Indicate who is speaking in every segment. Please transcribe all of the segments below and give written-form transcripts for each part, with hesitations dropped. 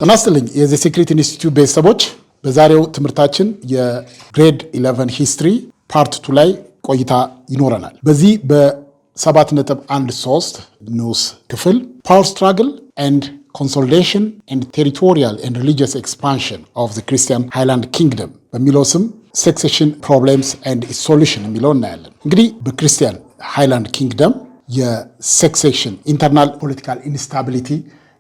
Speaker 1: ተናስተልኝ የዚ ሴክሬት ኢንስቲትዩት ቤተሰቦች በዛሬው ትምህርታችን የግሬድ 11 ሂስትሪ ፓርት 2 ላይ ቆይታ ይኖረናል። በዚህ በ7.13 ንዑስ ክፍል ፓወር ስትራግል ኤንድ consolidation and territorial and religious expansion of the Christian Highland Kingdom በሚለው ስም succession problems and its solution የሚለው እናያለን። እንግዲህ በክርስቲያን ሃይላንድ ኪንግደም የሰክሴሽን ኢንተርናል ፖለቲካል ኢንስታቢሊቲ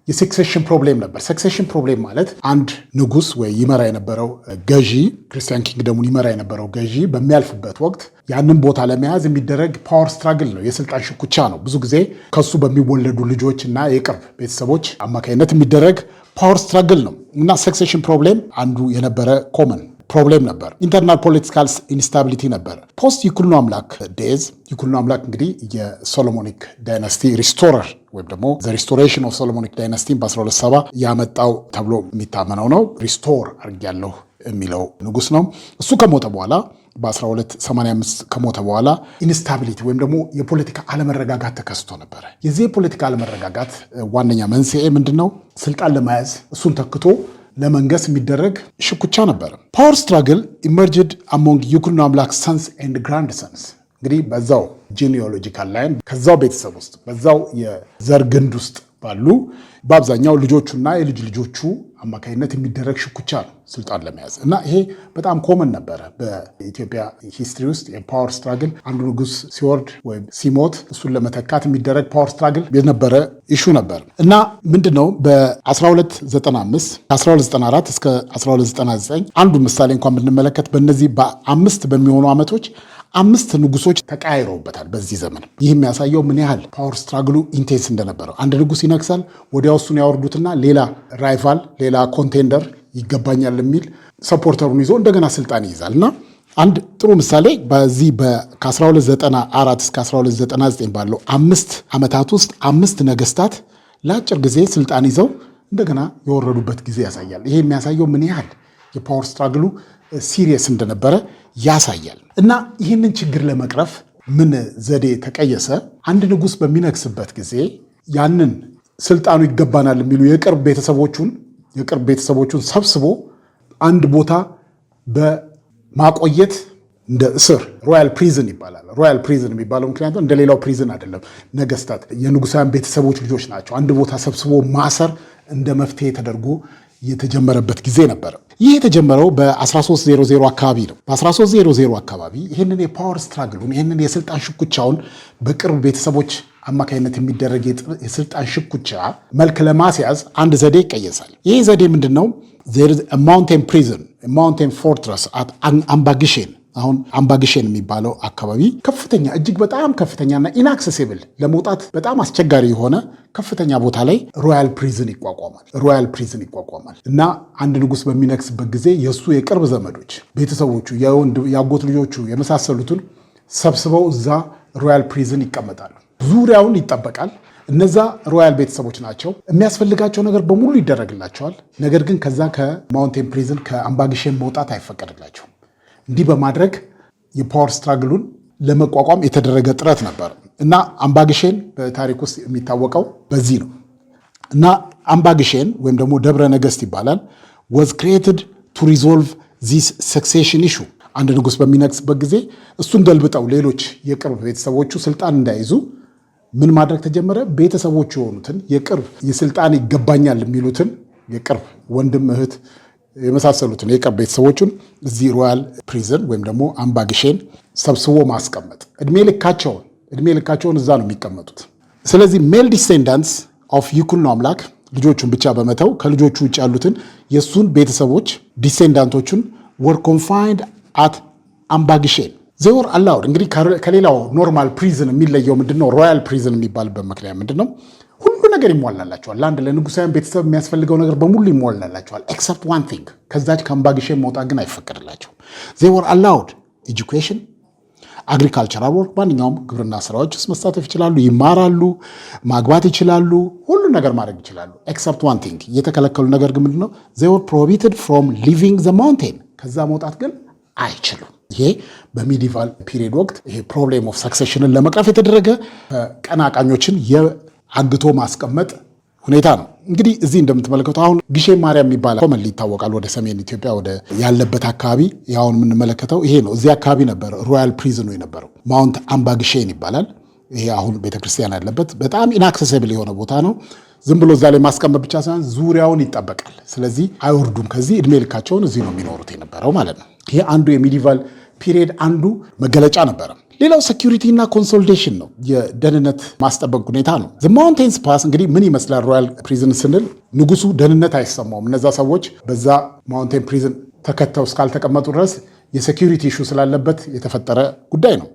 Speaker 1: የሰክሴሽን ፕሮብሌም ነበር። ሰክሴሽን ፕሮብሌም ማለት አንድ ንጉስ ወይ ይመራ የነበረው ገዢ ክርስቲያን ኪንግደሙን ይመራ የነበረው ገዢ በሚያልፍበት ወቅት ያንን ቦታ ለመያዝ የሚደረግ ፓወር ስትራግል ነው፣ የስልጣን ሽኩቻ ነው። ብዙ ጊዜ ከሱ በሚወለዱ ልጆች እና የቅርብ ቤተሰቦች አማካይነት የሚደረግ ፓወር ስትራግል ነው እና ሰክሴሽን ፕሮብሌም አንዱ የነበረ ኮመን ፕሮብሌም ነበር። ኢንተርናል ፖለቲካል ኢንስታቢሊቲ ነበር። ፖስት ይኩኖ አምላክ ዴዝ ይኩኖ አምላክ እንግዲህ የሶሎሞኒክ ዳይናስቲ ሪስቶረር ወይም ደግሞ ዘ ሪስቶሬሽን ኦፍ ሶሎሞኒክ ዳይናስቲ በ1270 ያመጣው ተብሎ የሚታመነው ነው። ሪስቶር አድርጊያለሁ የሚለው ንጉስ ነው። እሱ ከሞተ በኋላ በ1285 ከሞተ በኋላ ኢንስታቢሊቲ ወይም ደግሞ የፖለቲካ አለመረጋጋት ተከስቶ ነበረ። የዚህ የፖለቲካ አለመረጋጋት ዋነኛ መንስኤ ምንድነው? ስልጣን ለመያዝ እሱን ተክቶ ለመንገስ የሚደረግ ሽኩቻ ነበር። ፓወር ስትራግል ኢመርጅድ አሞንግ ይኩኖ አምላክ ሰንስ ኤንድ ግራንድ ሰንስ እንግዲህ በዛው ጂኒኦሎጂካል ላይን ከዛው ቤተሰብ ውስጥ በዛው የዘር ግንድ ውስጥ ባሉ በአብዛኛው ልጆቹና የልጅ ልጆቹ አማካይነት የሚደረግ ሽኩቻ ነው ስልጣን ለመያዝ እና ይሄ በጣም ኮመን ነበረ በኢትዮጵያ ሂስትሪ ውስጥ። የፓወር ስትራግል አንዱ ንጉስ ሲወርድ ወይም ሲሞት እሱን ለመተካት የሚደረግ ፓወር ስትራግል የነበረ ኢሹ ነበር እና ምንድነው በ1295 ከ1294 እስከ 1299 አንዱ ምሳሌ እንኳን ብንመለከት በእነዚህ በአምስት በሚሆኑ ዓመቶች 5 ንጉሶች ተቀያይረውበታል በዚህ ዘመን። ይህ የሚያሳየው ምን ያህል ፓወር ስትራግሉ ኢንቴንስ እንደነበረው። አንድ ንጉስ ይነግሳል፣ ወዲያው እሱን ያወርዱትና ሌላ ራይቫል ሌላ ኮንቴንደር ይገባኛል የሚል ሰፖርተሩን ይዞ እንደገና ስልጣን ይይዛል እና አንድ ጥሩ ምሳሌ በዚህ ከ1294 እስከ 1299 ባለው 5 ዓመታት ውስጥ 5 ነገስታት ለአጭር ጊዜ ስልጣን ይዘው እንደገና የወረዱበት ጊዜ ያሳያል። ይሄ የሚያሳየው ምን ያህል የፓወር ስትራግሉ ሲሪየስ እንደነበረ ያሳያል። እና ይህንን ችግር ለመቅረፍ ምን ዘዴ ተቀየሰ? አንድ ንጉስ በሚነግስበት ጊዜ ያንን ስልጣኑ ይገባናል የሚሉ የቅርብ ቤተሰቦቹን ሰብስቦ አንድ ቦታ በማቆየት እንደ እስር ሮያል ፕሪዝን ይባላል። ሮያል ፕሪዝን የሚባለው ምክንያቱም እንደ ሌላው ፕሪዝን አይደለም። ነገስታት የንጉሳውያን ቤተሰቦች ልጆች ናቸው። አንድ ቦታ ሰብስቦ ማሰር እንደ መፍትሄ ተደርጎ የተጀመረበት ጊዜ ነበር። ይህ የተጀመረው በ1300 አካባቢ ነው። በ1300 አካባቢ ይህንን የፓወር ስትራግሉን ይህንን የስልጣን ሽኩቻውን በቅርብ ቤተሰቦች አማካይነት የሚደረግ የስልጣን ሽኩቻ መልክ ለማስያዝ አንድ ዘዴ ይቀየሳል። ይህ ዘዴ ምንድነው? ማውንቴን ፕሪዝን ማውንቴን ፎርትረስ አምባግሼን አሁን አምባግሼን የሚባለው አካባቢ ከፍተኛ እጅግ በጣም ከፍተኛና ኢንአክሰሲብል ለመውጣት በጣም አስቸጋሪ የሆነ ከፍተኛ ቦታ ላይ ሮያል ፕሪዝን ይቋቋማል እና አንድ ንጉስ በሚነግስበት ጊዜ የእሱ የቅርብ ዘመዶች ቤተሰቦቹ፣ የአጎት ልጆቹ የመሳሰሉትን ሰብስበው እዛ ሮያል ፕሪዝን ይቀመጣሉ። ዙሪያውን ይጠበቃል። እነዛ ሮያል ቤተሰቦች ናቸው። የሚያስፈልጋቸው ነገር በሙሉ ይደረግላቸዋል። ነገር ግን ከዛ ከማውንቴን ፕሪዝን ከአምባግሼን መውጣት አይፈቀድላቸውም። እንዲህ በማድረግ የፓወር ስትራግሉን ለመቋቋም የተደረገ ጥረት ነበር እና አምባግሼን በታሪክ ውስጥ የሚታወቀው በዚህ ነው እና አምባግሼን ወይም ደግሞ ደብረ ነገስት ይባላል was created to resolve this succession issue። አንድ ንጉስ በሚነግስበት ጊዜ እሱን ገልብጠው ሌሎች የቅርብ ቤተሰቦቹ ስልጣን እንዳይዙ ምን ማድረግ ተጀመረ? ቤተሰቦቹ የሆኑትን የቅርብ የስልጣን ይገባኛል የሚሉትን የቅርብ ወንድም እህት የመሳሰሉትን የቅርብ ቤተሰቦቹን እዚህ ሮያል ፕሪዝን ወይም ደግሞ አምባግሼን ሰብስቦ ማስቀመጥ። እድሜ ልካቸውን እዛ ነው የሚቀመጡት። ስለዚህ ሜል ዲሴንዳንትስ ኦፍ ይኩኖ አምላክ ልጆቹን ብቻ በመተው ከልጆቹ ውጭ ያሉትን የሱን ቤተሰቦች ዲሴንዳንቶቹን ወር ኮንፋይንድ አት አምባግሼን ዜወር አላውድ። እንግዲህ ከሌላው ኖርማል ፕሪዝን የሚለየው ምንድነው? ሮያል ፕሪዝን የሚባልበት ምክንያት ምንድነው? ሁሉ ነገር ይሟላላቸዋል። ለአንድ ለንጉሳውያን ቤተሰብ የሚያስፈልገው ነገር በሙሉ ይሟላላቸዋል ኤክሰፕት ዋን ቲንግ። ከዛች ከአምባግሼን መውጣት ግን አይፈቀድላቸው። ዜወር አላውድ ኤጁኬሽን፣ አግሪካልቸራል ወርክ፣ ማንኛውም ግብርና ስራዎች ውስጥ መሳተፍ ይችላሉ፣ ይማራሉ፣ ማግባት ይችላሉ፣ ሁሉ ነገር ማድረግ ይችላሉ ኤክሰፕት ዋን ቲንግ። የተከለከሉ ነገር ግን ምንድነው? ዜወር ፕሮሂቢትድ ፍሮም ሊቪንግ ዘ ማውንቴን፣ ከዛ መውጣት ግን አይችሉም። ይሄ በሚዲቫል ፒሪየድ ወቅት ይሄ ፕሮብሌም ኦፍ ሰክሴሽንን ለመቅረፍ የተደረገ ቀናቃኞችን የአግቶ ማስቀመጥ ሁኔታ ነው። እንግዲህ እዚህ እንደምትመለከቱ አሁን ግሼን ማርያም የሚባል ኮመንሊ ይታወቃል። ወደ ሰሜን ኢትዮጵያ ወደ ያለበት አካባቢ አሁን የምንመለከተው ይሄ ነው። እዚህ አካባቢ ነበር ሮያል ፕሪዝኑ የነበረው። ማውንት አምባ ግሼን ይባላል። ይሄ አሁን ቤተክርስቲያን ያለበት በጣም ኢንአክሰሲብል የሆነ ቦታ ነው። ዝም ብሎ እዛ ላይ ማስቀመጥ ብቻ ሳይሆን ዙሪያውን ይጠበቃል። ስለዚህ አይወርዱም ከዚህ እድሜ ልካቸውን እዚህ ነው የሚኖሩት የነበረው ማለት ነው። ይሄ አንዱ የሚዲቫል ፒሪየድ አንዱ መገለጫ ነበረ። ሌላው ሴኩሪቲ እና ኮንሶሊዴሽን ነው፣ የደህንነት ማስጠበቅ ሁኔታ ነው። ዘ ማውንቴንስ ፓስ እንግዲህ ምን ይመስላል? ሮያል ፕሪዝን ስንል ንጉሱ ደህንነት አይሰማውም። እነዛ ሰዎች በዛ ማውንቴን ፕሪዝን ተከተው እስካልተቀመጡ ድረስ የሴኩሪቲ ኢሹ ስላለበት የተፈጠረ ጉዳይ ነው።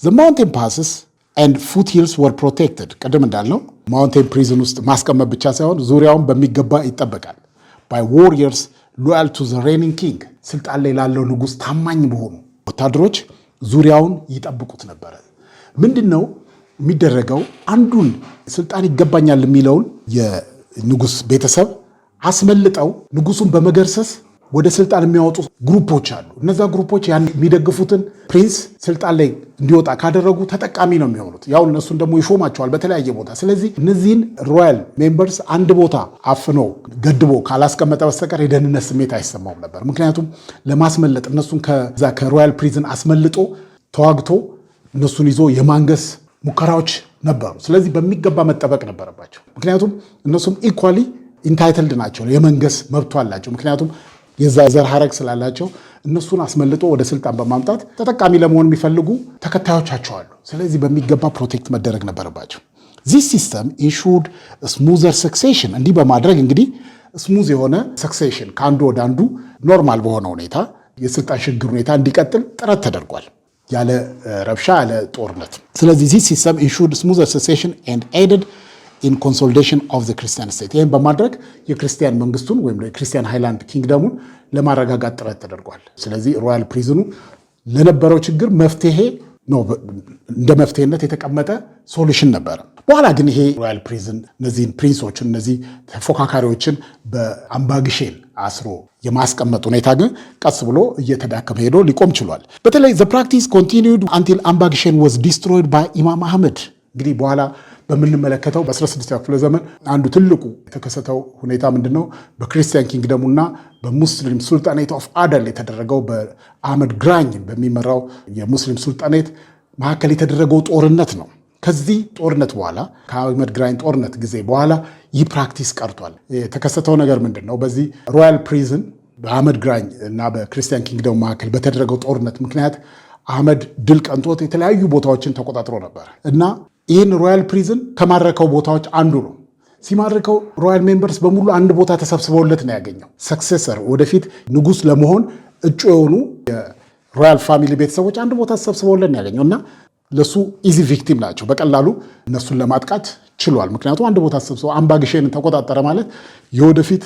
Speaker 1: ዘ ማውንቴን ፓስስ ኤንድ ፉት ሂልስ ወር ፕሮቴክትድ። ቅድም እንዳልነው ማውንቴን ፕሪዝን ውስጥ ማስቀመጥ ብቻ ሳይሆን ዙሪያውን በሚገባ ይጠበቃል። ባይ ዋሪየርስ ሎያል ቱ ዘ ሬኒንግ ኪንግ፣ ስልጣን ላይ ላለው ንጉስ ታማኝ በሆኑ ወታደሮች ዙሪያውን ይጠብቁት ነበረ። ምንድን ነው የሚደረገው? አንዱን ስልጣን ይገባኛል የሚለውን የንጉስ ቤተሰብ አስመልጠው ንጉሱን በመገርሰስ ወደ ስልጣን የሚያወጡ ግሩፖች አሉ። እነዛ ግሩፖች ያን የሚደግፉትን ፕሪንስ ስልጣን ላይ እንዲወጣ ካደረጉ ተጠቃሚ ነው የሚሆኑት። ያው እነሱን ደግሞ ይሾማቸዋል በተለያየ ቦታ። ስለዚህ እነዚህን ሮያል ሜምበርስ አንድ ቦታ አፍኖ ገድቦ ካላስቀመጠ በስተቀር የደህንነት ስሜት አይሰማውም ነበር። ምክንያቱም ለማስመለጥ እነሱን ከዛ ከሮያል ፕሪዝን አስመልጦ ተዋግቶ እነሱን ይዞ የማንገስ ሙከራዎች ነበሩ። ስለዚህ በሚገባ መጠበቅ ነበረባቸው። ምክንያቱም እነሱም ኢኳሊ ኢንታይትልድ ናቸው፣ የመንገስ መብቱ አላቸው። ምክንያቱም የዛ ዘር ሐረግ ስላላቸው እነሱን አስመልጦ ወደ ስልጣን በማምጣት ተጠቃሚ ለመሆን የሚፈልጉ ተከታዮቻቸው አሉ። ስለዚህ በሚገባ ፕሮቴክት መደረግ ነበረባቸው። ዚስ ሲስተም ኢንሹርድ ስሙዘር ሰክሴሽን። እንዲህ በማድረግ እንግዲህ ስሙዝ የሆነ ሰክሴሽን ከአንዱ ወደ አንዱ ኖርማል በሆነ ሁኔታ የስልጣን ሽግግር ሁኔታ እንዲቀጥል ጥረት ተደርጓል፣ ያለ ረብሻ ያለ ጦርነት። ስለዚህ ዚስ ሲስተም ኢንሹርድ ስሙዘር ሰክሴሽን ኤንድ ኤድድ ኢን ኮንሶሊዴሽን ኦፍ ዘ ክርስቲያን ስቴት። ይህም በማድረግ የክርስቲያን መንግስቱን ወይም የክርስቲያን ሃይላንድ ኪንግደሙን ለማረጋጋት ጥረት ተደርጓል። ስለዚህ ሮያል ፕሪዝኑ ለነበረው ችግር መፍትሄ ነው፣ እንደ መፍትሄነት የተቀመጠ ሶሉሽን ነበረ። በኋላ ግን ይሄ ሮያል ፕሪዝን እነዚህን ፕሪንሶችን እነዚህ ተፎካካሪዎችን በአምባ ግሼን አስሮ የማስቀመጥ ሁኔታ ግን ቀስ ብሎ እየተዳከመ ሄዶ ሊቆም ችሏል። በተለይ ዘ ፕራክቲስ ኮንቲኒዩድ አንቲል አምባ ግሼን ዋዝ ዲስትሮይድ ባይ ኢማም አህመድ። እንግዲህ በኋላ በምንመለከተው በ16ኛው ክፍለ ዘመን አንዱ ትልቁ የተከሰተው ሁኔታ ምንድነው? በክርስቲያን ኪንግደሙና በሙስሊም ሱልጣኔት ኦፍ አደል የተደረገው በአህመድ ግራኝ በሚመራው የሙስሊም ሱልጣኔት መካከል የተደረገው ጦርነት ነው። ከዚህ ጦርነት በኋላ ከአህመድ ግራኝ ጦርነት ጊዜ በኋላ ይህ ፕራክቲስ ቀርቷል። የተከሰተው ነገር ምንድነው? በዚህ ሮያል ፕሪዝን በአህመድ ግራኝ እና በክርስቲያን ኪንግደሙ መካከል በተደረገው ጦርነት ምክንያት አህመድ ድል ቀንቶት የተለያዩ ቦታዎችን ተቆጣጥሮ ነበር እና ይህን ሮያል ፕሪዝን ከማረከው ቦታዎች አንዱ ነው። ሲማርከው ሮያል ሜምበርስ በሙሉ አንድ ቦታ ተሰብስበውለት ነው ያገኘው። ሰክሴሰር ወደፊት ንጉስ ለመሆን እጩ የሆኑ የሮያል ፋሚሊ ቤተሰቦች አንድ ቦታ ተሰብስበውለት ነው ያገኘው እና ለሱ ኢዚ ቪክቲም ናቸው። በቀላሉ እነሱን ለማጥቃት ችሏል። ምክንያቱም አንድ ቦታ ተሰብስበው አምባ ግሼንን ተቆጣጠረ ማለት የወደፊት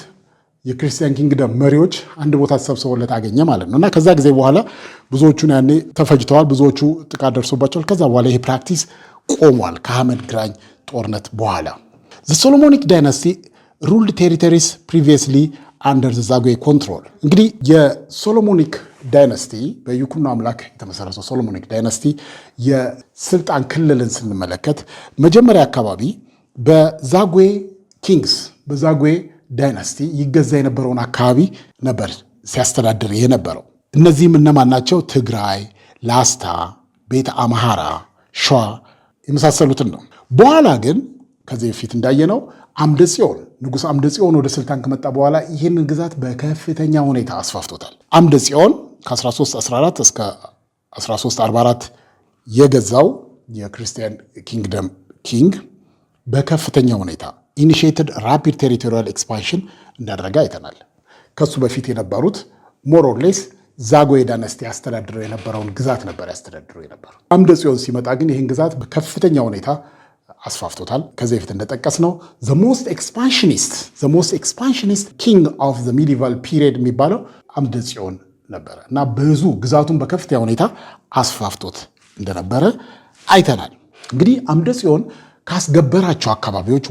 Speaker 1: የክርስቲያን ኪንግደም መሪዎች አንድ ቦታ ተሰብስበውለት አገኘ ማለት ነው እና ከዛ ጊዜ በኋላ ብዙዎቹን ያኔ ተፈጅተዋል፣ ብዙዎቹ ጥቃት ደርሶባቸዋል። ከዛ በኋላ ይሄ ፕራክቲስ ቆሟል ከአህመድ ግራኝ ጦርነት በኋላ። ዘ ሶሎሞኒክ ዳይናስቲ ሩልድ ቴሪቶሪስ ፕሪቪየስሊ አንደር ዘ ዛጉዌ ኮንትሮል። እንግዲህ የሶሎሞኒክ ዳይናስቲ በይኩኖ አምላክ የተመሰረተው ሶሎሞኒክ ዳይናስቲ የስልጣን ክልልን ስንመለከት መጀመሪያ አካባቢ በዛጉዌ ኪንግስ በዛጉዌ ዳይናስቲ ይገዛ የነበረውን አካባቢ ነበር ሲያስተዳድር የነበረው። እነዚህም እነማን ናቸው? ትግራይ፣ ላስታ፣ ቤተ አምሃራ፣ ሸዋ የመሳሰሉትን ነው። በኋላ ግን ከዚህ በፊት እንዳየነው አምደ ጽዮን ንጉሥ አምደ ጽዮን ወደ ስልጣን ከመጣ በኋላ ይህንን ግዛት በከፍተኛ ሁኔታ አስፋፍቶታል። አምደ ጽዮን ከ1314 እስከ 1344 የገዛው የክርስቲያን ኪንግደም ኪንግ በከፍተኛ ሁኔታ ኢኒሺየትድ ራፒድ ቴሪቶሪያል ኤክስፓንሽን እንዳደረገ አይተናል። ከሱ በፊት የነበሩት ሞሮሌስ ዛጉዌ ዳይናስቲ ያስተዳድረው የነበረውን ግዛት ነበር ያስተዳድረው የነበረው። አምደ ጽዮን ሲመጣ ግን ይህን ግዛት በከፍተኛ ሁኔታ አስፋፍቶታል። ከዚህ በፊት እንደጠቀስ ነው ዘ ሞስት ኤክስፓንሽኒስት ኪንግ ኦፍ ዘ ሚዲቫል ፒሪየድ የሚባለው አምደ ጽዮን ነበረ እና ብዙ ግዛቱን በከፍተኛ ሁኔታ አስፋፍቶት እንደነበረ አይተናል። እንግዲህ አምደ ጽዮን ካስገበራቸው አካባቢዎች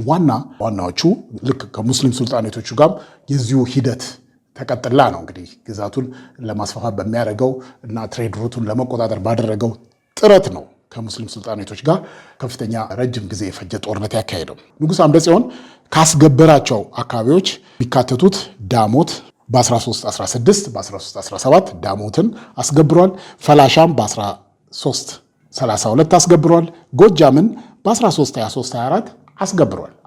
Speaker 1: ዋናዎቹ ልክ ከሙስሊም ሱልጣኔቶቹ ጋር የዚሁ ሂደት ተቀጥላ ነው እንግዲህ ግዛቱን ለማስፋፋት በሚያደርገው እና ትሬድ ሩቱን ለመቆጣጠር ባደረገው ጥረት ነው ከሙስሊም ሱልጣኔቶች ጋር ከፍተኛ ረጅም ጊዜ የፈጀ ጦርነት ያካሄደው። ንጉሥ አምደ ጽዮን ካስገበራቸው አካባቢዎች የሚካተቱት ዳሞት በ1316 በ1317 ዳሞትን አስገብሯል። ፈላሻም በ1332 አስገብሯል። ጎጃምን በ1323/24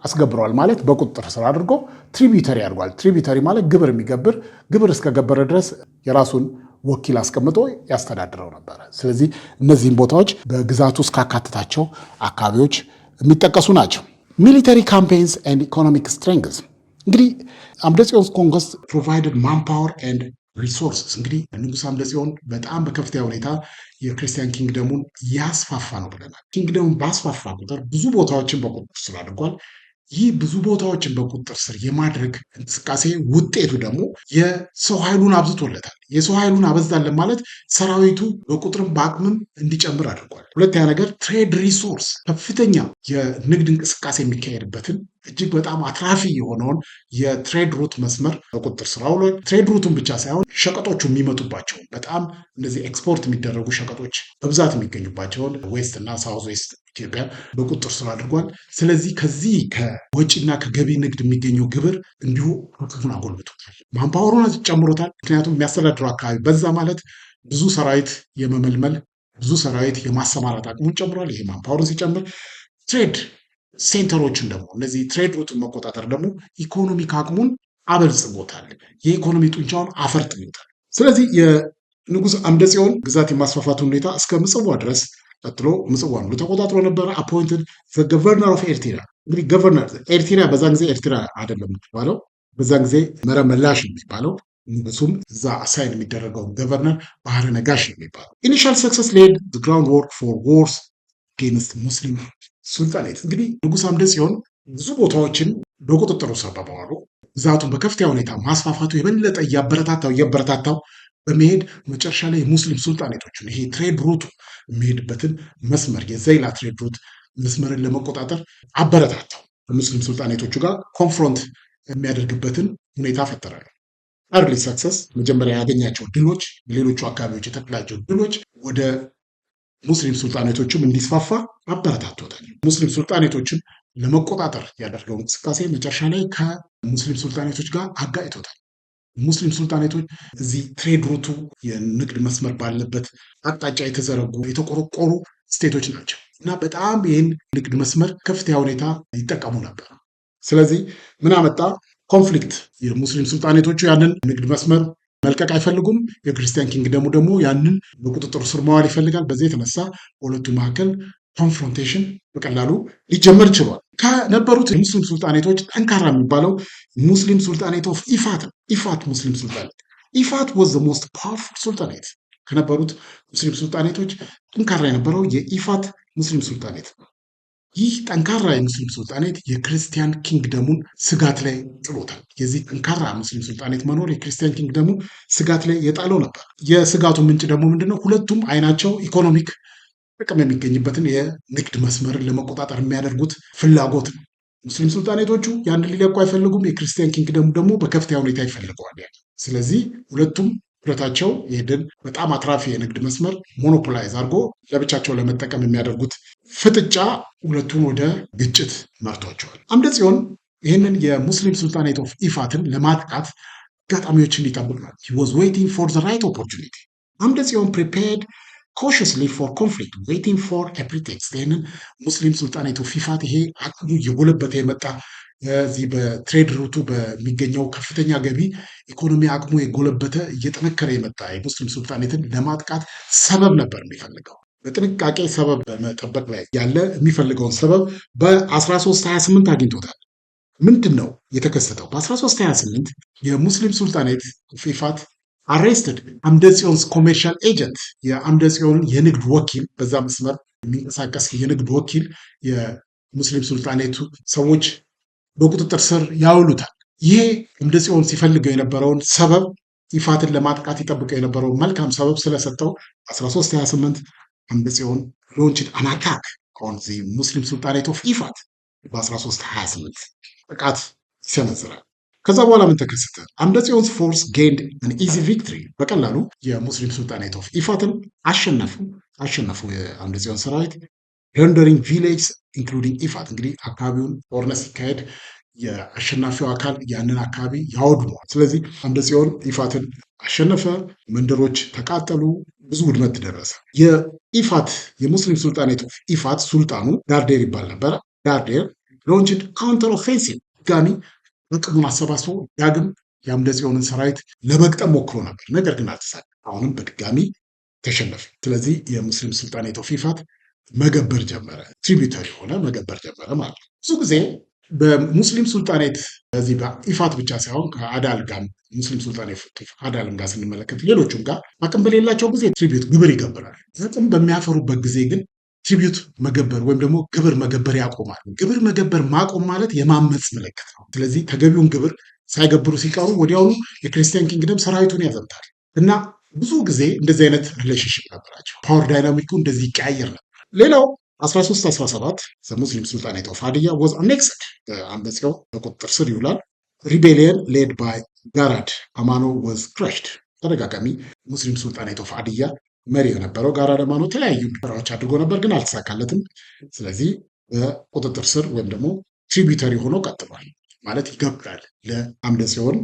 Speaker 1: አስገብሯል ማለት በቁጥጥር ስር አድርጎ ትሪቢዩተሪ አድርጓል። ትሪቢዩተሪ ማለት ግብር የሚገብር ግብር እስከገበረ ድረስ የራሱን ወኪል አስቀምጦ ያስተዳድረው ነበረ። ስለዚህ እነዚህም ቦታዎች በግዛቱ ውስጥ ካካተታቸው አካባቢዎች የሚጠቀሱ ናቸው። ሚሊተሪ ካምፔንስ ኤንድ ኢኮኖሚክ ስትሬንግዝ እንግዲህ አምደ ጽዮንስ ኮንኮስት ፕሮቫይደድ ማንፓወር ኤንድ ሪሶርስስ። እንግዲህ ንጉሥ አምደ ጽዮን በጣም በከፍተኛ ሁኔታ የክርስቲያን ኪንግደሙን ያስፋፋ ነው ብለናል። ኪንግደሙን ባስፋፋ ቁጥር ብዙ ቦታዎችን በቁጥጥር ስር አድርጓል። ይህ ብዙ ቦታዎችን በቁጥጥር ስር የማድረግ እንቅስቃሴ ውጤቱ ደግሞ የሰው ኃይሉን አብዝቶለታል። የሰው ኃይሉን አበዛለን ማለት ሰራዊቱ በቁጥርም በአቅምም እንዲጨምር አድርጓል። ሁለተኛ ነገር ትሬድ ሪሶርስ፣ ከፍተኛ የንግድ እንቅስቃሴ የሚካሄድበትን እጅግ በጣም አትራፊ የሆነውን የትሬድ ሩት መስመር በቁጥጥር ስር አውሏል። ትሬድ ሩቱን ብቻ ሳይሆን ሸቀጦቹ የሚመጡባቸውን በጣም እነዚህ ኤክስፖርት የሚደረጉ ሸቀጦች በብዛት የሚገኙባቸውን ዌስት እና ሳውዝ ዌስት ኢትዮጵያ በቁጥጥር ስር አድርጓል። ስለዚህ ከዚህ ከወጪና ከገቢ ንግድ የሚገኘው ግብር እንዲሁ አቅሙን አጎልብቶታል፣ ማንፓወሩን ጨምሮታል። ምክንያቱም የሚያስተዳድረው አካባቢ በዛ ማለት ብዙ ሰራዊት የመመልመል ብዙ ሰራዊት የማሰማራት አቅሙን ጨምሯል። ይሄ ማንፓወሩን ሲጨምር ትሬድ ሴንተሮችን ደግሞ እነዚህ ትሬድ ሩትን መቆጣጠር ደግሞ ኢኮኖሚክ አቅሙን አበልጽጎታል፣ የኢኮኖሚ ጡንቻውን አፈርጥሞታል። ስለዚህ የንጉሥ አምደ ጽዮን ግዛት የማስፋፋት ሁኔታ እስከ ምጽዋ ድረስ ቀጥሎ ምጽዋን ሁሉ ተቆጣጥሮ ነበረ። አፖይንትድ ገቨርነር ኦፍ ኤርትራ። እንግዲህ ገቨርነር ኤርትራ በዛን ጊዜ ኤርትራ አይደለም የሚባለው፣ በዛን ጊዜ መረብ መላሽ የሚባለው ንጉሱም እዛ አሳይን የሚደረገው ገቨርነር ባህረ ነጋሽ የሚባለው። ኢኒሻል ሰክሰስ ሌድ ግራውንድ ወርክ ፎር ዎርስ አጌንስት ሙስሊም ሱልጣኔት። እንግዲህ ንጉሥ አምደ ጽዮን ብዙ ቦታዎችን በቁጥጥሩ ስር በመዋሉ ግዛቱን በከፍተኛ ሁኔታ ማስፋፋቱ የበለጠ እያበረታታው በመሄድ መጨረሻ ላይ የሙስሊም ሱልጣኔቶችን ይሄ ትሬድ ሩቱ የሚሄድበትን መስመር የዘይላ ትሬድ ሩት መስመርን ለመቆጣጠር አበረታታው። ከሙስሊም ሱልጣኔቶቹ ጋር ኮንፍሮንት የሚያደርግበትን ሁኔታ ፈጠራል። አርሊ ሰክሰስ መጀመሪያ ያገኛቸው ድሎች፣ ሌሎቹ አካባቢዎች የተቀላቸው ድሎች ወደ ሙስሊም ሱልጣኔቶችም እንዲስፋፋ አበረታቶታል። ሙስሊም ሱልጣኔቶችን ለመቆጣጠር ያደርገው እንቅስቃሴ መጨረሻ ላይ ከሙስሊም ሱልጣኔቶች ጋር አጋጭቶታል። ሙስሊም ሱልጣኔቶች እዚህ ትሬድ ሩቱ የንግድ መስመር ባለበት አቅጣጫ የተዘረጉ የተቆረቆሩ ስቴቶች ናቸው እና በጣም ይህን ንግድ መስመር ከፍተኛ ሁኔታ ይጠቀሙ ነበር። ስለዚህ ምን አመጣ? ኮንፍሊክት። የሙስሊም ሱልጣኔቶቹ ያንን ንግድ መስመር መልቀቅ አይፈልጉም። የክርስቲያን ኪንግደሙ ደግሞ ያንን በቁጥጥሩ ስር መዋል ይፈልጋል። በዚህ የተነሳ በሁለቱ መካከል ኮንፍሮንቴሽን በቀላሉ ሊጀመር ችሏል። ከነበሩት የሙስሊም ሱልጣኔቶች ጠንካራ የሚባለው ሙስሊም ሱልጣኔት ኦፍ ኢፋት ነው። ኢፋት ሙስሊም ሱልጣኔት። ኢፋት ዋዝ ዘ ሞስት ፓወርፉል ሱልጣኔት። ከነበሩት ሙስሊም ሱልጣኔቶች ጠንካራ የነበረው የኢፋት ሙስሊም ሱልጣኔት ነው። ይህ ጠንካራ የሙስሊም ሱልጣኔት የክርስቲያን ኪንግደሙን ስጋት ላይ ጥሎታል። የዚህ ጠንካራ ሙስሊም ሱልጣኔት መኖር የክርስቲያን ኪንግደሙ ስጋት ላይ የጣለው ነበር። የስጋቱ ምንጭ ደግሞ ምንድነው? ሁለቱም አይናቸው ኢኮኖሚክ ጥቅም የሚገኝበትን የንግድ መስመርን ለመቆጣጠር የሚያደርጉት ፍላጎት ነው። ሙስሊም ሱልጣኔቶቹ ያንን ሊለቁ አይፈልጉም። የክርስቲያን ኪንግደሙ ደግሞ በከፍተኛ ሁኔታ ይፈልገዋል። ስለዚህ ሁለቱም ሁለታቸው ይህንን በጣም አትራፊ የንግድ መስመር ሞኖፖላይዝ አድርጎ ለብቻቸው ለመጠቀም የሚያደርጉት ፍጥጫ ሁለቱን ወደ ግጭት መርቷቸዋል። አምደ ጽዮን ይህንን የሙስሊም ሱልጣኔት ኦፍ ኢፋትን ለማጥቃት አጋጣሚዎችን ይጠብቅ ነው። he was waiting for the right opportunity። አምደ ጽዮን prepared cautiously for conflict, waiting for a pretext። ይህንን ሙስሊም ሱልጣኔት ኦፍ ኢፋት ይሄ አቅሙ እየጎለበተ የመጣ እዚህ በትሬድ ሩቱ በሚገኘው ከፍተኛ ገቢ ኢኮኖሚ አቅሙ የጎለበተ እየጠነከረ የመጣ የሙስሊም ሱልጣኔትን ለማጥቃት ሰበብ ነበር የሚፈልገው። በጥንቃቄ ሰበብ በመጠበቅ ላይ ያለ የሚፈልገውን ሰበብ በ1328 አግኝቶታል። ምንድን ነው የተከሰተው? በ1328 የሙስሊም ሱልጣኔት ኦፍ ኢፋት አሬስትድ አምደ ጽዮንስ ኮሜርሻል ኤጀንት፣ የአምደ ጽዮን የንግድ ወኪል፣ በዛ መስመር የሚንቀሳቀስ የንግድ ወኪል የሙስሊም ሱልጣኔቱ ሰዎች በቁጥጥር ስር ያውሉታል። ይሄ አምደ ጽዮን ሲፈልገው የነበረውን ሰበብ ኢፋትን ለማጥቃት ይጠብቀው የነበረውን መልካም ሰበብ ስለሰጠው 1328 አምደ ጽዮን ሎንችድ አን አታክ ኦን ዚ ሙስሊም ሱልጣኔት ኦፍ ኢፋት። በ1328 ጥቃት ይሰነዝራል። ከዛ በኋላ ምን ተከሰተ? አምደ ጽዮንስ ፎርስ ጌንድ አን ኢዚ ቪክትሪ። በቀላሉ የሙስሊም ሱልጣኔት ኦፍ ኢፋትን አሸነፉ። አሸነፉ የአምደ ጽዮን ሰራዊት። ረንደሪንግ ቪሌጅ ኢንክሉዲንግ ኢፋት እንግዲህ አካባቢውን ጦርነት ሲካሄድ የአሸናፊው አካል ያንን አካባቢ ያወድመዋል። ስለዚህ አምደ ጽዮን ኢፋትን አሸነፈ። መንደሮች ተቃጠሉ፣ ብዙ ውድመት ደረሰ። የኢፋት የሙስሊም ሱልጣኔት ኦፍ ኢፋት ሱልጣኑ ዳርዴር ይባል ነበረ። ዳርዴር ሎንችድ ካውንተር ኦፌንሲቭ ድጋሚ አቅሙን አሰባስቦ ዳግም የአምደ ጽዮንን ሰራዊት ለመግጠም ሞክሮ ነበር። ነገር ግን አልተሳካም። አሁንም በድጋሚ ተሸነፈ። ስለዚህ የሙስሊም ሱልጣኔት ኦፍ ኢፋት መገበር ጀመረ። ትሪቢዩተሪ ሆነ መገበር ጀመረ ማለት ነው። ብዙ ጊዜ በሙስሊም ሱልጣኔት በዚህ በኢፋት ብቻ ሳይሆን ከአዳል ጋር ሙስሊም ሱልጣኔት አዳልም ጋር ስንመለከት ሌሎቹም ጋር አቅም በሌላቸው ጊዜ ትሪቢዩት ግብር ይገብራል። አቅም በሚያፈሩበት ጊዜ ግን ትሪቢዩት መገበር ወይም ደግሞ ግብር መገበር ያቆማል። ግብር መገበር ማቆም ማለት የማመፅ ምልክት ነው። ስለዚህ ተገቢውን ግብር ሳይገብሩ ሲቀሩ ወዲያውኑ የክርስቲያን ኪንግደም ሰራዊቱን ያዘምታል እና ብዙ ጊዜ እንደዚህ አይነት ሪሌሽንሽፕ ነበራቸው። ፓወር ዳይናሚኩ እንደዚህ ይቀያየር ነበር። ሌላው 1317 ሙስሊም ሱልጣኔት ኦፍ ሀዲያ ወዝ አኔክስድ አምደ ጽዮን በቁጥጥር ስር ይውላል። ሪቤሊየን ሌድ ባይ ጋራድ አማኖ ወዝ ክረሽድ። ተደጋጋሚ ሙስሊም ሱልጣኔት ኦፍ ሀዲያ መሪ የነበረው ጋራድ አማኖ የተለያዩ ስራዎች አድርጎ ነበር፣ ግን አልተሳካለትም። ስለዚህ በቁጥጥር ስር ወይም ደግሞ ትሪቢዩተሪ ሆኖ ቀጥሏል ማለት ይገብራል ለአምደ ጽዮን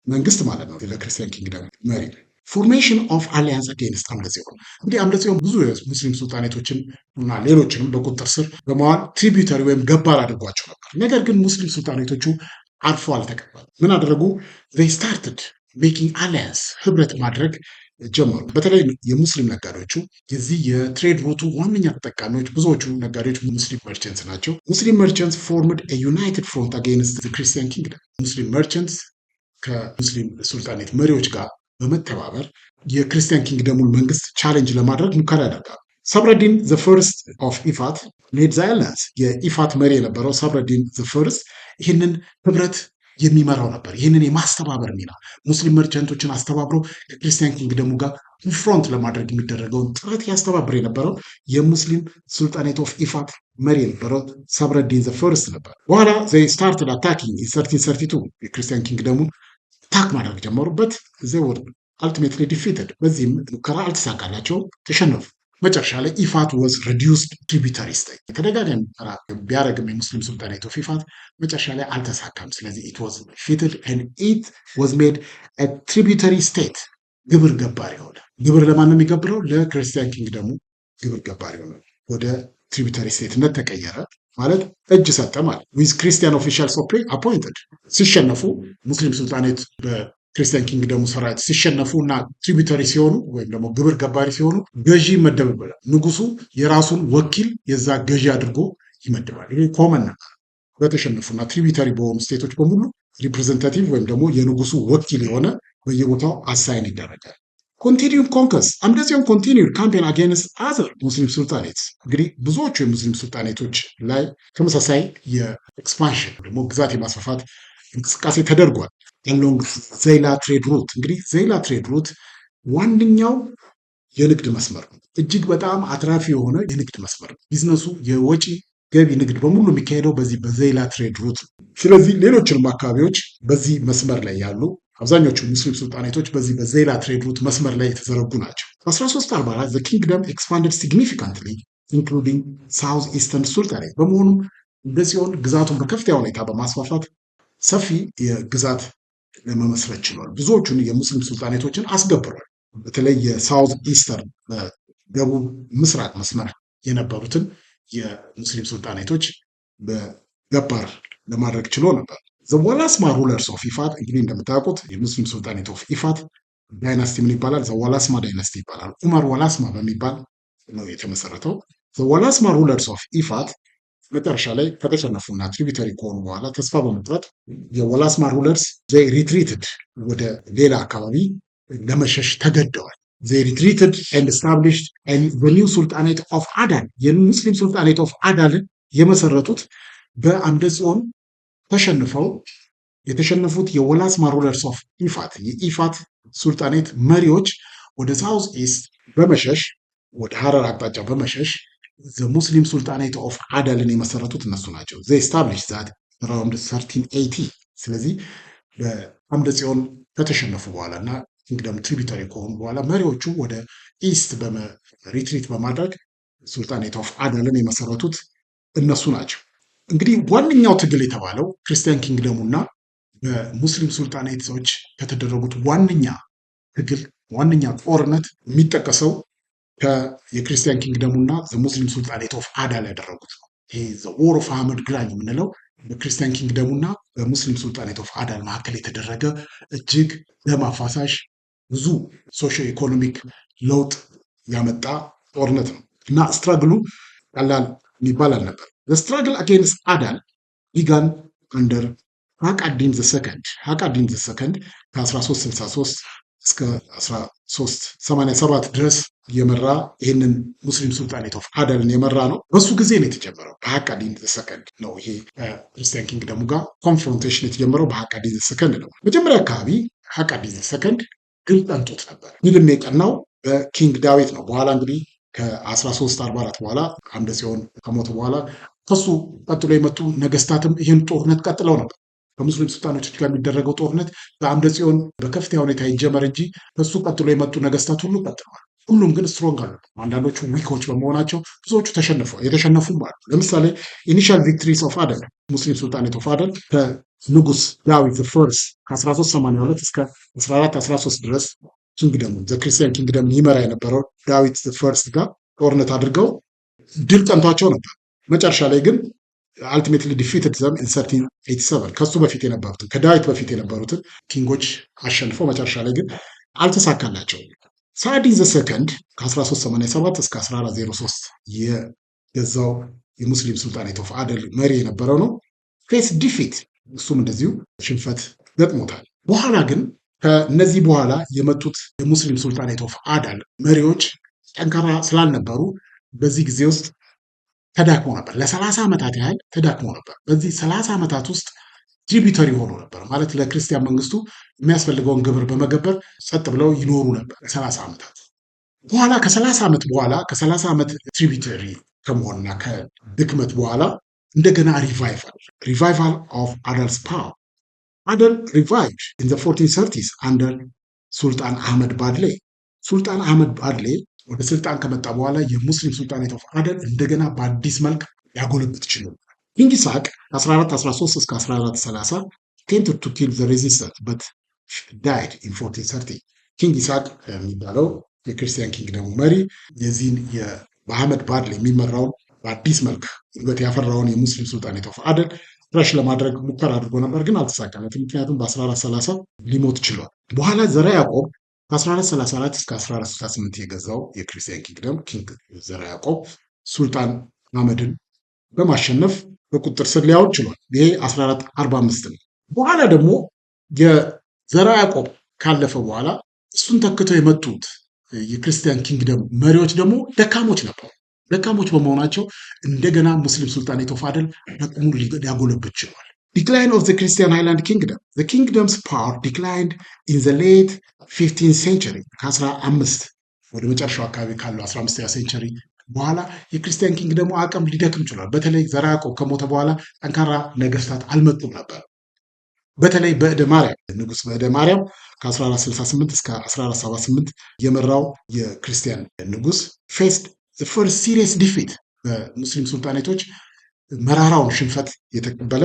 Speaker 1: መንግስት ማለት ነው፣ ለክርስቲያን ኪንግደም መሪ። ፎርሜሽን ኦፍ አሊያንስ አጌንስት አምደ ጽዮን እንግዲህ አምደ ጽዮን ብዙ ሙስሊም ሱልጣኔቶችን እና ሌሎችንም በቁጥጥር ስር በመዋል ትሪቢዩተሪ ወይም ገባር አድርጓቸው ነበር። ነገር ግን ሙስሊም ሱልጣኔቶቹ አርፎ አልተቀበሉ። ምን አደረጉ? they started making alliance ህብረት ማድረግ ጀመሩ። በተለይ የሙስሊም ነጋዴዎቹ የዚህ የትሬድ ሩቱ ዋነኛ ተጠቃሚዎች ብዙዎቹ ነጋዴዎች ሙስሊም መርቸንትስ ናቸው። ሙስሊም መርቸንትስ ፎርምድ ዩናይትድ ፍሮንት አጌንስት ክርስቲያን ኪንግደም። ሙስሊም መርቸንትስ ከሙስሊም ሱልጣኔት መሪዎች ጋር በመተባበር የክርስቲያን ኪንግደሙን መንግስት ቻሌንጅ ለማድረግ ሙከራ ያደርጋሉ። ሰብረዲን ዘ ፈርስት ኦፍ ኢፋት ሌድ ዘ አላያንስ። የኢፋት መሪ የነበረው ሰብረዲን ዘ ፈርስት ይህንን ህብረት የሚመራው ነበር። ይህንን የማስተባበር ሚና ሙስሊም መርቸንቶችን አስተባብሮ ከክርስቲያን ኪንግደሙ ጋር ፍሮንት ለማድረግ የሚደረገውን ጥረት ያስተባብር የነበረው የሙስሊም ሱልጣኔት ኦፍ ኢፋት መሪ የነበረው ሰብረዲን ዘ ፈርስት ነበር። በኋላ ዘይ ስታርትድ አታኪንግ ኢን 1332 የክርስቲያን ኪንግደሙን ታክ ማድረግ ጀመሩበት። ዘይ ወር አልቲሜትሊ ዲፊትድ። በዚህም ሙከራ አልተሳካላቸውም፣ ተሸነፉ። መጨረሻ ላይ ኢፋት ወዝ ሪዲዩስድ ትሪቢዩተሪ ስቴት። ተደጋጋሚ ሙከራ ቢያደርግም የሙስሊም ሱልጣኔት ኦፍ ኢፋት መጨረሻ ላይ አልተሳካም። ስለዚህ ኢት ወዝ ዲፊትድ ኤንድ ኢት ወዝ ሜድ አ ትሪቢዩተሪ ስቴት። ግብር ገባሪ ሆነ። ግብር ለማን ነው የሚገብረው? ለክርስቲያን ኪንግደሙ ግብር ገባሪ ሆነ። ወደ ትሪቢዩተሪ ስቴትነት ተቀየረ ማለት እጅ ሰጠ ማለት። ዊዝ ክርስቲያን ኦፊሻልስ አፖይንትድ። ሲሸነፉ ሙስሊም ሱልጣኔት በክርስቲያን ኪንግደሙ ሰራዊት ሲሸነፉ እና ትሪቢዩተሪ ሲሆኑ ወይም ደግሞ ግብር ገባሪ ሲሆኑ ገዢ ይመደብበታል። ንጉሱ የራሱን ወኪል የዛ ገዢ አድርጎ ይመድባል። ይሄ ኮመን ነበር። በተሸነፉና ትሪቢዩተሪ በሆኑ ስቴቶች በሙሉ ሪፕሬዘንታቲቭ ወይም ደግሞ የንጉሱ ወኪል የሆነ በየቦታው አሳይን ይደረጋል። ኮንቲኒዩድ ኮንከስ አምደ ጽዮን ኮንቲኒዩድ ካምፔን አጌንስት አዘር ሙስሊም ሱልጣኔትስ። እንግዲህ ብዙዎቹ የሙስሊም ሱልጣኔቶች ላይ ተመሳሳይ የኤክስፓንሽን ደግሞ ግዛት የማስፋፋት እንቅስቃሴ ተደርጓል። አሎንግ ዘይላ ትሬድ ሩት። እንግዲህ ዘይላ ትሬድ ሩት ዋነኛው የንግድ መስመር ነው። እጅግ በጣም አትራፊ የሆነ የንግድ መስመር ነው። ቢዝነሱ የወጪ ገቢ ንግድ በሙሉ የሚካሄደው በዚህ በዘይላ ትሬድ ሩት ነው። ስለዚህ ሌሎችንም አካባቢዎች በዚህ መስመር ላይ ያሉ አብዛኞቹ ሙስሊም ሱልጣኔቶች በዚህ በዘይላ ትሬድ ሩት መስመር ላይ የተዘረጉ ናቸው። በ1344 ዘ ኪንግደም ኤክስፓንድድ ሲግኒፊካንትሊ ኢንክሉዲንግ ሳውዝ ኢስተርን ሱልጣኔት። በመሆኑም እንደ ጽዮን ግዛቱን በከፍተኛ ሁኔታ በማስፋፋት ሰፊ የግዛት ለመመስረት ችሏል። ብዙዎቹን የሙስሊም ሱልጣኔቶችን አስገብሯል። በተለይ የሳውዝ ኢስተርን በደቡብ ምስራቅ መስመር የነበሩትን የሙስሊም ሱልጣኔቶች በገባር ለማድረግ ችሎ ነበር። ዘዋላስማ ሩለርስ ኦፍ ኢፋት እንግዲህ እንደምታውቁት የሙስሊም ሱልጣኔት ኦፍ ኢፋት ዳይናስቲ ምን ይባላል? ዘዋላስማ ዳይናስቲ ይባላል። ኡመር ወላስማ በሚባል ነው የተመሰረተው። ዘዋላስማ ሩለርስ ኦፍ ኢፋት መጨረሻ ላይ ከተሸነፉና ትሪቢዩተሪ ከሆኑ በኋላ ተስፋ በመቁረጥ የወላስማ ሩለርስ ዘይ ሪትሪትድ ወደ ሌላ አካባቢ ለመሸሽ ተገደዋል። ዘይ ሪትሪትድ ኤንድ ስታብሊሽድ ኒው ሱልጣኔት ኦፍ አዳል። የሙስሊም ሱልጣኔት ኦፍ አዳልን የመሰረቱት በአምደ ጽዮን ተሸንፈው የተሸነፉት የወላስማ ሩለርስ ኦፍ ኢፋት የኢፋት ሱልጣኔት መሪዎች ወደ ሳውዝ ኢስት በመሸሽ ወደ ሀረር አቅጣጫ በመሸሽ ሙስሊም ሱልጣኔት ኦፍ አዳልን የመሰረቱት እነሱ ናቸው። ዘይ ስታብሊሽ ዛት አራውንድ 1380። ስለዚህ በአምደ ጽዮን ከተሸነፉ በኋላ እና ኪንግደም ትሪቢተሪ ከሆኑ በኋላ መሪዎቹ ወደ ኢስት ሪትሪት በማድረግ ሱልጣኔት ኦፍ አደልን የመሰረቱት እነሱ ናቸው። እንግዲህ ዋነኛው ትግል የተባለው ክርስቲያን ኪንግደሙና በሙስሊም ሱልጣኔቶች ከተደረጉት ዋነኛ ትግል ዋነኛ ጦርነት የሚጠቀሰው የክርስቲያን ኪንግደሙና ሙስሊም ሱልጣኔት ኦፍ አዳል ያደረጉት ነው። ይሄ ዎር ኦፍ አህመድ ግራኝ የምንለው በክርስቲያን ኪንግደሙና በሙስሊም ሱልጣኔት ኦፍ አዳል መካከል የተደረገ እጅግ ደም አፋሳሽ ብዙ ሶሾ ኢኮኖሚክ ለውጥ ያመጣ ጦርነት ነው እና ስትራግሉ ቀላል የሚባል አልነበር። ስትራግል አጌንስት አዳል ቢጋን አንደር ሀቃዲን ዘሰከንድ ሀቃዲን ዘሰከንድ ከ1363 እስከ 1387 ድረስ የመራ ይህንን ሙስሊም ሱልጣኔት ኦፍ አዳልን የመራ ነው። በሱ ጊዜ ነው የተጀመረው። በሀቃዲን ዘሰከንድ ነው ይሄ ክርስቲያን ኪንግደሙ ጋር ኮንፍሮንቴሽን የተጀመረው በሀቃዲን ዘሰከንድ ነው። መጀመሪያ አካባቢ ሀቃዲን ዘሰከንድ ድል ጠንቶት ነበር። ድልም የቀናው በኪንግ ዳዊት ነው። በኋላ እንግዲህ ከ1344 በኋላ አምደ ጽዮን ከሞተ በኋላ ከሱ ቀጥሎ የመጡ ነገስታትም ይህን ጦርነት ቀጥለው ነበር። ከሙስሊም ሱልጣኖች ጋር የሚደረገው ጦርነት በአምደ ጽዮን በከፍተኛ ሁኔታ ይጀመር እንጂ ከሱ ቀጥሎ የመጡ ነገስታት ሁሉ ቀጥለዋል። ሁሉም ግን ስትሮንግ አሉ። አንዳንዶቹ ዊኮች በመሆናቸው ብዙዎቹ የተሸነፉም አሉ። ለምሳሌ ኢኒሻል ቪክትሪስ ኦፍ አደል ሙስሊም ሱልጣኔት ኦፍ አደል ከንጉስ ዳዊት ፈርስ ከ1382 እስከ 1413 ድረስ ኪንግደሙ ክርስቲያን ኪንግደም ይመራ የነበረው ዳዊት ፈርስት ጋር ጦርነት አድርገው ድል ቀንቷቸው ነበር። መጨረሻ ላይ ግን አልቲሜትሊ ዲፊትድ ዘም ኢን 1387 ከሱ በፊት የነበሩትን ከዳዊት በፊት የነበሩትን ኪንጎች አሸንፈው መጨረሻ ላይ ግን አልተሳካላቸውም። ሳዕዲን ዘሰከንድ ከ1387 እስከ 1403 የገዛው የሙስሊም ሱልጣኔት ኦፍ አደል መሪ የነበረው ነው። ፌስ ዲፊት እሱም እንደዚሁ ሽንፈት ገጥሞታል። በኋላ ግን ከነዚህ በኋላ የመጡት የሙስሊም ሱልጣኔት ኦፍ አዳል መሪዎች ጠንካራ ስላልነበሩ በዚህ ጊዜ ውስጥ ተዳክሞ ነበር። ለ30 ዓመታት ያህል ተዳክሞ ነበር። በዚህ 30 ዓመታት ውስጥ ትሪቢተሪ ሆኖ ነበር ማለት ለክርስቲያን መንግስቱ የሚያስፈልገውን ግብር በመገበር ጸጥ ብለው ይኖሩ ነበር ለ30 ዓመታት። በኋላ ከ30 ዓመት በኋላ ከ30 ዓመት ትሪቢተሪ ከመሆንና ከድክመት በኋላ እንደገና ሪቫይቫል ኦፍ አዳልስ ፓወር አደል ሪቫይቭድ ኢን ዘ 1430s አንደር ሱልጣን አህመድ ባድሌ። ሱልጣን አህመድ ባድሌ ወደ ስልጣን ከመጣ በኋላ የሙስሊም ሱልጣኔት ኦፍ አደል እንደገና በአዲስ መልክ ያጎለብት ችሏል። ኪንግ ይስሐቅ ከ1413 እስከ 1430 attempted to kill the resistance but died in 1430። ኪንግ ይስሐቅ የሚባለው የክርስቲያን ኪንግደሙ መሪ የዚህን በአህመድ ባድሌ የሚመራውን በአዲስ መልክ ጉልበት ያፈራውን የሙስሊም ሱልጣኔት ኦፍ አደል ፍረሽ ለማድረግ ሙከራ አድርጎ ነበር፣ ግን አልተሳካለትም። ምክንያቱም በ1430 ሊሞት ችሏል። በኋላ ዘራ ያዕቆብ ከ1434 እስከ 1468 የገዛው የክርስቲያን ኪንግደም ኪንግ ዘራ ያዕቆብ ሱልጣን አህመድን በማሸነፍ በቁጥጥር ስር ሊያውል ችሏል። ይሄ 1445 ነው። በኋላ ደግሞ የዘራ ያዕቆብ ካለፈ በኋላ እሱን ተክተው የመጡት የክርስቲያን ኪንግደም መሪዎች ደግሞ ደካሞች ነበሩ። ደካሞች በመሆናቸው እንደገና ሙስሊም ሱልጣኔት ኦፍ አደል አቅሙ ሊያጎለብት ችሏል። ዲክላይን ኦፍ ዘ ክርስቲያን ሃይላንድ ኪንግደም ዘ ኪንግደምስ ፓወር ዲክላይንድ ኢን ዘ ሌት 15th ሴንቸሪ ከ15 ወደ መጨረሻው አካባቢ ካለው 15ኛ ሴንቸሪ በኋላ የክርስቲያን ኪንግደሙ አቅም ሊደክም ችሏል። በተለይ ዘራ ያዕቆብ ከሞተ በኋላ ጠንካራ ነገስታት አልመጡም ነበር። በተለይ በእደ ማርያም ንጉስ በእደ ማርያም ከ1468 እስከ 1478 የመራው የክርስቲያን ንጉስ ፌስድ ፈርስት ሲሪየስ ዲፊት በሙስሊም ሱልጣኔቶች መራራውን ሽንፈት የተቀበለ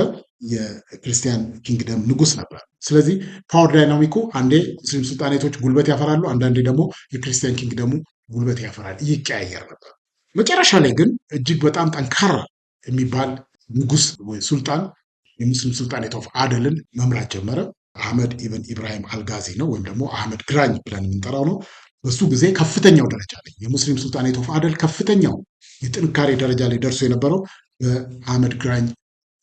Speaker 1: የክርስቲያን ኪንግደም ንጉስ ነበር። ስለዚህ ፓወር ዳይናሚኩ አንዴ ሙስሊም ሱልጣኔቶች ጉልበት ያፈራሉ፣ አንዳንዴ ደግሞ የክርስቲያን ኪንግደሙ ጉልበት ያፈራል፣ ይቀያየር ነበር። መጨረሻ ላይ ግን እጅግ በጣም ጠንካራ የሚባል ንጉስ ወይ ሱልጣን የሙስሊም ሱልጣኔት ኦፍ አደልን መምራት ጀመረ። አህመድ ኢብን ኢብራሂም አልጋዚ ነው፣ ወይም ደግሞ አህመድ ግራኝ ብለን የምንጠራው ነው። በሱ ጊዜ ከፍተኛው ደረጃ ላይ የሙስሊም ሱልጣኔት ኦፍ አደል ከፍተኛው የጥንካሬ ደረጃ ላይ ደርሶ የነበረው በአህመድ ግራኝ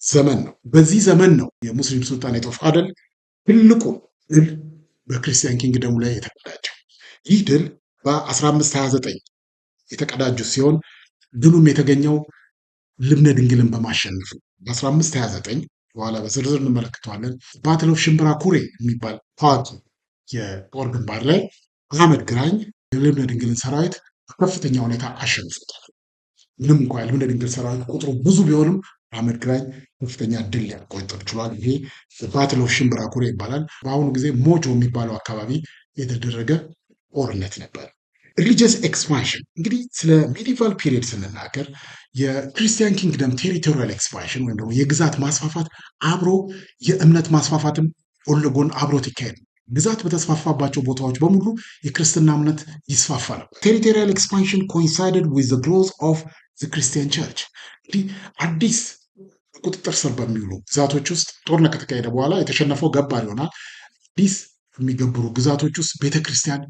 Speaker 1: ዘመን ነው። በዚህ ዘመን ነው የሙስሊም ሱልጣኔት ኦፍ አደል ትልቁ ድል በክርስቲያን ኪንግደሙ ላይ የተቀዳጀው። ይህ ድል በ1529 የተቀዳጁ ሲሆን ድሉም የተገኘው ልብነ ድንግልን በማሸነፍ ነው። በ1529 በኋላ በዝርዝር እንመለከተዋለን። ባትል ኦፍ ሽምብራ ኩሬ የሚባል ታዋቂ የጦር ግንባር ላይ አህመድ ግራኝ የልብነ ድንግልን ሰራዊት በከፍተኛ ሁኔታ አሸንፎታል። ምንም እንኳ የልብነ ድንግል ሰራዊት ቁጥሩ ብዙ ቢሆንም አህመድ ግራኝ ከፍተኛ ድል ሊያቆጥር ችሏል። ይሄ ባትል ኦፍ ሽምብራ ኩሬ ይባላል። በአሁኑ ጊዜ ሞጆ የሚባለው አካባቢ የተደረገ ጦርነት ነበር። ሪሊጂየስ ኤክስፓንሽን እንግዲህ ስለ ሜዲቫል ፒሪየድ ስንናገር የክርስቲያን ኪንግደም ቴሪቶሪያል ኤክስፓንሽን ወይም ደግሞ የግዛት ማስፋፋት አብሮ የእምነት ማስፋፋትም ጎን ለጎን አብሮት ይካሄድ። ግዛት በተስፋፋባቸው ቦታዎች በሙሉ የክርስትና እምነት ይስፋፋ ነበር። ቴሪቶሪያል ኤክስፓንሽን ኮኢንሳይድድ ዊዝ ዘ ግሮዝ ኦፍ ዘ ክርስቲያን ቸርች። እንግዲህ አዲስ ቁጥጥር ስር በሚውሉ ግዛቶች ውስጥ ጦርነት ከተካሄደ በኋላ የተሸነፈው ገባር ይሆናል። አዲስ የሚገብሩ ግዛቶች ውስጥ ቤተክርስቲያን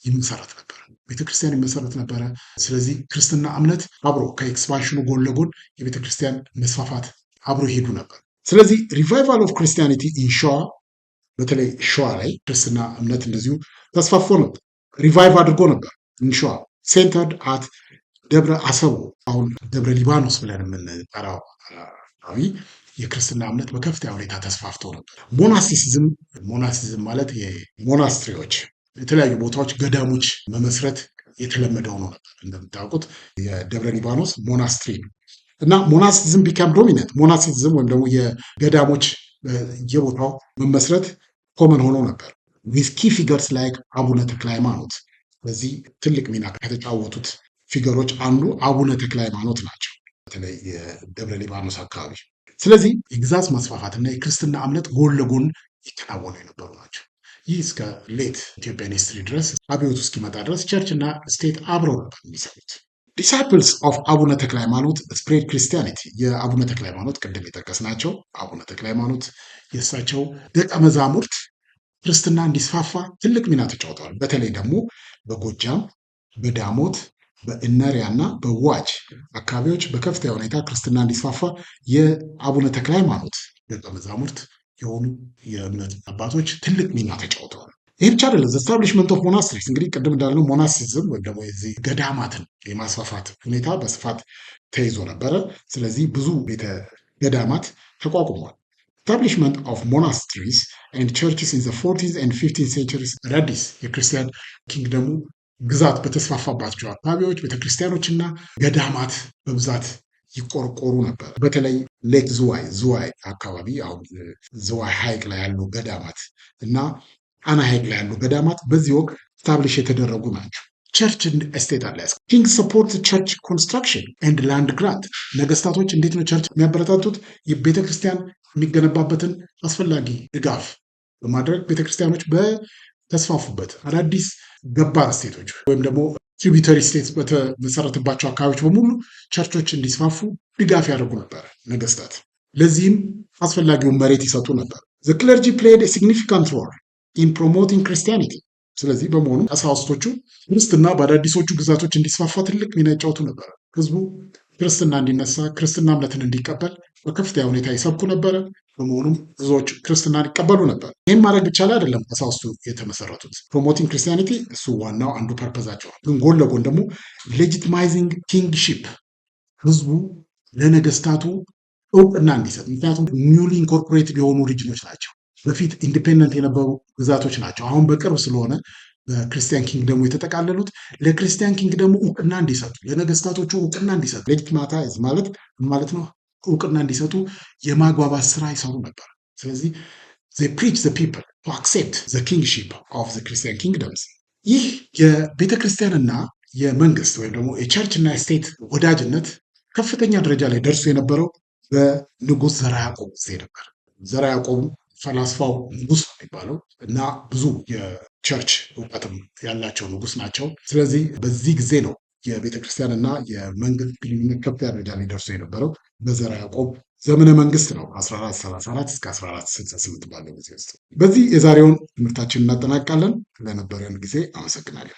Speaker 1: ይመሰረት ነበር። ቤተክርስቲያን ይመሰረት ነበረ። ስለዚህ ክርስትና እምነት አብሮ ከኤክስፓንሽኑ ጎን ለጎን የቤተክርስቲያን መስፋፋት አብሮ ይሄዱ ነበር። ስለዚህ ሪቫይቫል ኦፍ ክርስቲያኒቲ ኢን ሸዋ፣ በተለይ ሸዋ ላይ ክርስትና እምነት እንደዚሁ ተስፋፎ ነበር፣ ሪቫይቭ አድርጎ ነበር። ሸዋ ሴንተርድ አት ደብረ አሰቦ፣ አሁን ደብረ ሊባኖስ ብለን የምንጠራው አካባቢ የክርስትና እምነት በከፍተኛ ሁኔታ ተስፋፍቶ ነበር። ሞናስቲሲዝም ማለት የሞናስትሪዎች የተለያዩ ቦታዎች ገዳሞች መመስረት የተለመደ ሆኖ ነበር። እንደምታውቁት የደብረ ሊባኖስ ሞናስትሪ ነው እና ሞናስቲሲዝም ቢካም ዶሚነንት። ሞናስቲሲዝም ወይም ደግሞ የገዳሞች የቦታው መመስረት ኮመን ሆኖ ነበር። ዊዝ ኪ ፊገርስ ላይክ አቡነ ተክለ ሃይማኖት። በዚህ ትልቅ ሚና ከተጫወቱት ፊገሮች አንዱ አቡነ ተክለ ሃይማኖት ናቸው፣ በተለይ የደብረ ሊባኖስ አካባቢ። ስለዚህ የግዛት ማስፋፋትና የክርስትና እምነት ጎን ለጎን ይከናወኑ የነበሩ ናቸው። ይህ እስከ ሌት ኢትዮጵያን ሂስትሪ ድረስ አብዮቱ እስኪመጣ ድረስ ቸርች እና ስቴት አብረው ነበር የሚሰሩት። ዲሳይፕልስ ኦፍ አቡነ ተክለ ሃይማኖት ስፕሬድ ክርስቲያኒቲ። የአቡነ ተክለ ሃይማኖት ቅድም የጠቀስናቸው አቡነ ተክለ ሃይማኖት የእሳቸው ደቀ መዛሙርት ክርስትና እንዲስፋፋ ትልቅ ሚና ተጫውተዋል። በተለይ ደግሞ በጎጃም፣ በዳሞት፣ በእነሪያ እና በዋጅ አካባቢዎች በከፍተኛ ሁኔታ ክርስትና እንዲስፋፋ የአቡነ ተክለ ሃይማኖት ደቀ መዛሙርት የሆኑ የእምነት አባቶች ትልቅ ሚና ተጫውተዋል። ይህ ብቻ አይደለም። ስታብሊሽመንት ኦፍ ሞናስትሪስ እንግዲህ ቅድም እንዳልነው ሞናስቲዝም ወይም ደግሞ የዚህ ገዳማትን የማስፋፋት ሁኔታ በስፋት ተይዞ ነበረ። ስለዚህ ብዙ ቤተ ገዳማት ተቋቁሟል። ስታብሊሽመንት ኦፍ ሞናስትሪስ ኤንድ ቸርችስ ኢን ዘ 14th and 15th centuries አዳዲስ የክርስቲያን ኪንግደሙ ግዛት በተስፋፋባቸው አካባቢዎች ቤተክርስቲያኖችና ገዳማት በብዛት ይቆረቆሩ ነበር። በተለይ ሌክ ዝዋይ አካባቢ አሁን ዝዋይ ሐይቅ ላይ ያሉ ገዳማት እና ጣና ሐይቅ ላይ ያሉ ገዳማት በዚህ ወቅት ስታብሊሽ የተደረጉ ናቸው። ቸርች ስቴት አለ። ኪንግ ሰፖርት ቸርች ኮንስትራክሽን ኤንድ ላንድ ግራንት። ነገስታቶች እንዴት ነው ቸርች የሚያበረታቱት? ቤተክርስቲያን የሚገነባበትን አስፈላጊ ድጋፍ በማድረግ ቤተክርስቲያኖች በተስፋፉበት አዳዲስ ገባር ስቴቶች ወይም ደግሞ ትሪቢተሪ ስቴትስ በተመሰረተባቸው አካባቢዎች በሙሉ ቸርቾች እንዲስፋፉ ድጋፍ ያደርጉ ነበር ነገስታት። ለዚህም አስፈላጊውን መሬት ይሰጡ ነበር። ዘ ክለርጂ ፕሌይድ ሲግኒፊካንት ሮል ኢን ፕሮሞቲንግ ክርስቲያኒቲ። ስለዚህ በመሆኑ ቀሳውስቶቹ ክርስትና በአዳዲሶቹ ግዛቶች እንዲስፋፋ ትልቅ ሚና ይጫወቱ ነበር። ህዝቡ ክርስትና እንዲነሳ፣ ክርስትና እምነትን እንዲቀበል በከፍተኛ ሁኔታ ይሰብኩ ነበረ። በመሆኑም ብዙዎች ክርስትናን ይቀበሉ ነበር። ይህም ማድረግ ብቻ ላይ አይደለም ቀሳውስቱ የተመሰረቱት። ፕሮሞቲንግ ክርስቲያኒቲ እሱ ዋናው አንዱ ፐርፐዛቸው፣ ግን ጎን ለጎን ደግሞ ሌጂቲማይዚንግ ኪንግሺፕ፣ ህዝቡ ለነገስታቱ እውቅና እንዲሰጥ። ምክንያቱም ኒውሊ ኢንኮርፖሬትድ የሆኑ ሪጅኖች ናቸው። በፊት ኢንዲፔንደንት የነበሩ ግዛቶች ናቸው። አሁን በቅርብ ስለሆነ በክርስቲያን ኪንግደሙ የተጠቃለሉት ለክርስቲያን ኪንግደሙ እውቅና እንዲሰጡ፣ ለነገስታቶቹ እውቅና እንዲሰጡ። ሌጂቲማታይዝ ማለት ነው እውቅና እንዲሰጡ የማግባባት ስራ ይሰሩ ነበር። ስለዚህ they preach the people to accept the kingship of the Christian kingdoms። ይህ የቤተ ክርስቲያንና የመንግስት ወይም ደግሞ የቸርችና የስቴት ወዳጅነት ከፍተኛ ደረጃ ላይ ደርሶ የነበረው በንጉስ ዘርዓ ያዕቆብ ጊዜ ነበር። ዘርዓ ያዕቆብ ፈላስፋው ንጉስ ነው የሚባለው እና ብዙ የቸርች እውቀትም ያላቸው ንጉስ ናቸው። ስለዚህ በዚህ ጊዜ ነው የቤተ ክርስቲያንና የመንግስት ግንኙነት ከፍ ደረጃ ላይ ደርሶ የነበረው በዘርዓ ያዕቆብ ዘመነ መንግስት ነው፣ 1434 እስከ 1468 ባለው ጊዜ ውስጥ። በዚህ የዛሬውን ትምህርታችን እናጠናቃለን። ለነበረን ጊዜ አመሰግናለሁ።